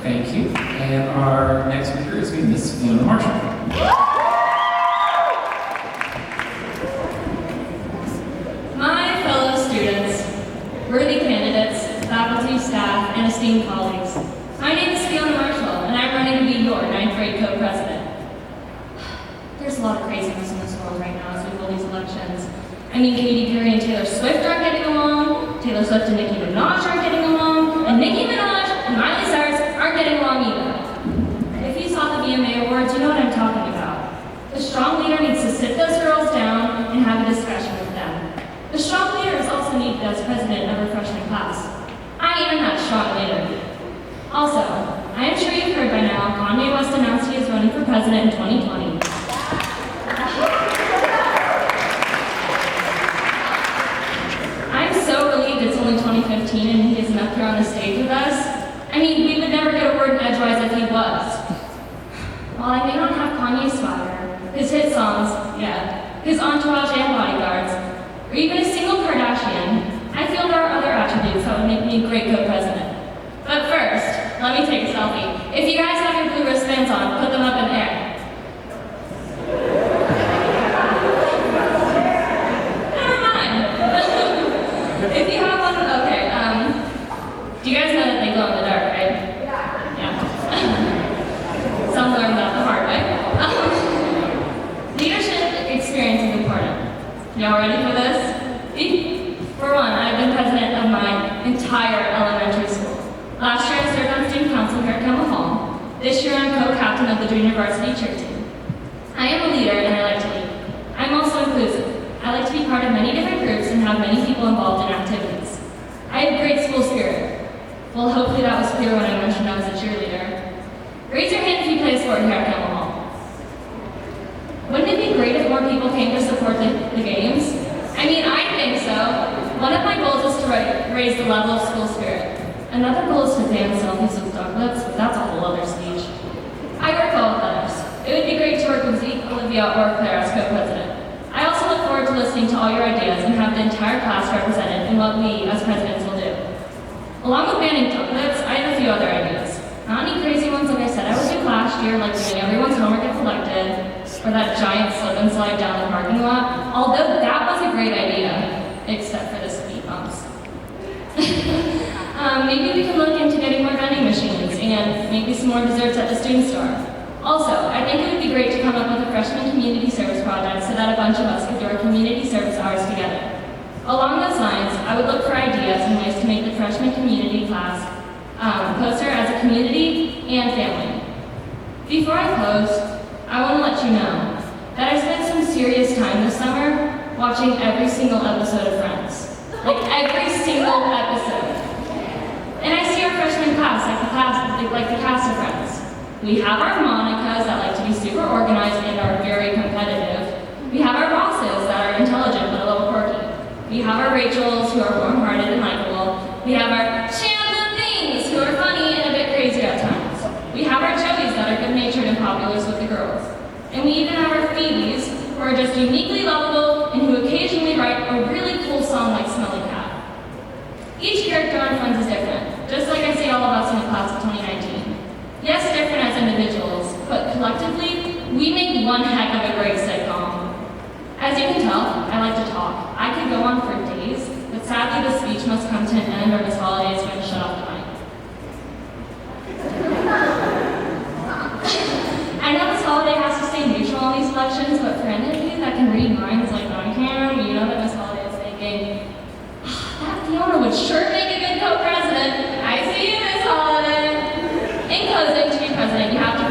Thank you. And our next speaker is going to be Miss Fiona Marshall. My fellow students, worthy candidates, faculty, staff, and esteemed colleagues, my name is Fiona Marshall, and I'm running to be your 9th grade co-president. There's a lot of craziness in this world right now as we hold these elections. I mean, Katy Perry and Taylor Swift aren't getting along, Taylor Swift and Nicki Minaj aren't getting along, and Nicki Minaj and Miley Cyrus aren't getting along either. If you saw the VMA Awards, you know what I'm talking about. The strong leader needs to sit those girls down and have a discussion with them. The strong leader is also needed as president of a freshman class. I am that strong leader. Also, I am sure you've heard by now, Kanye West announced he is running for president in 2020. I'm so relieved it's only 2015 and he isn't up here on the stage with us. I mean, we would never get a word in edgewise if he was. While I may not have Kanye's swagger, his hit songs, his entourage and bodyguards, or even a single Kardashian, I feel there are other attributes that would make me a great co-president. But first, let me take a selfie. If you guys have your blue wristbands on, put them up in the air. Never mind. If you have one, okay, do you guys know that they glow in the dark, right? Yeah. Some learn that the hard way. Leadership experience is important. Y'all ready for this? For one, I've been president of my entire elementary school. Last year I served on student council here at Campbell Hall. This year I'm co-captain of the junior varsity cheer team. I am a leader and I like to lead. I'm also inclusive. I like to be part of many different groups and have many people involved in activities. I have great school spirit. Well, hopefully that was clear when I mentioned I was a cheerleader. Raise your hand if you play a sport here at Campbell Hall. Wouldn't it be great if more people came to support the games? I mean, I think so. One of my goals is to raise the level of school spirit. Another goal is to ban selfies with dog lips, but that's a whole other speech. I work well with others. It would be great to work with Zeke, Olivia, or Claire as co-president. I also look forward to listening to all your ideas and have the entire class represented in what we, as presidents, will do. Along with banning dog lips, I have a few other ideas. Not any crazy ones like I said I would do last year, like doing everyone's homework if elected, or that giant slip and slide down the parking lot, although that was a great idea, except for the speed bumps. Maybe we can look into getting more vending machines and maybe some more desserts at the student store. Also, I think it would be great to come up with a freshman community service project so that a bunch of us could do our community service hours together. Along those lines, I would look for ideas and ways to make the freshman community class closer as a community and family. Before I close, I want to let you know that I spent some serious time this summer watching every single episode of Friends. Like every single episode. And I see our freshman class like the cast of Friends. We have our Monicas that like to be super organized and are very competitive. We have our Rosses that are intelligent but a little quirky. We have our Rachels who are warm-hearted and likable. We have our Chandler Things who are funny and a bit crazy at times. We have our Joeys that are good-natured and popular with the girls. And we even have our Phoebes who are just uniquely lovable and who occasionally write a really cool song like Smelly Cat. Each character on Friends is different, just like I say all of us in the class of 2019. Yes, different as individuals, but collectively, we make one heck of a great sitcom. As you can tell, I like to talk. I could go on for days, but sadly the speech must come to an end or Miss Holiday is going to shut off the mic. I know Miss Holiday has to stay neutral on these elections, but for any of you that can read minds like I can, you know that Miss Holiday is thinking, that Fiona would sure make a good co-president. I see you, Miss Holiday. In closing, to be president, you have to